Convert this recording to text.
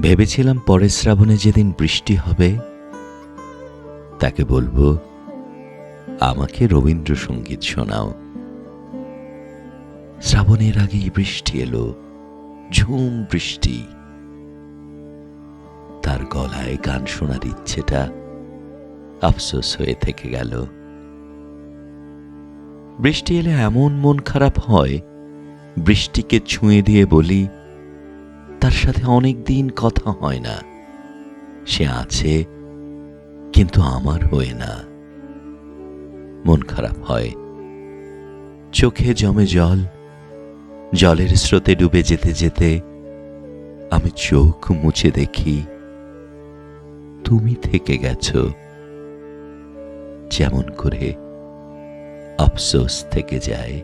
ভেবেছিলাম পরের শ্রাবণে যেদিন বৃষ্টি হবে তাকে বলবো আমাকে রবীন্দ্রসঙ্গীত শোনাও। শ্রাবণের আগেই বৃষ্টি এলো, ঝুম বৃষ্টি। তার গলায় গান শোনার ইচ্ছেটা আফসোস হয়ে থেকে গেল। বৃষ্টি এলে এমন মন খারাপ হয়, বৃষ্টিকে ছুঁয়ে দিয়ে বলি তার সাথে অনেক দিন কথা হয় না, সে আছে কিন্তু আমার হয়ে না। মন খারাপ হয়, চোখে জমে জল, জলের স্রোতে ডুবে যেতে যেতে আমি চোখ মুছে দেখি তুমি থেকে গেছো, যেমন করে আফসোস থেকে যায়।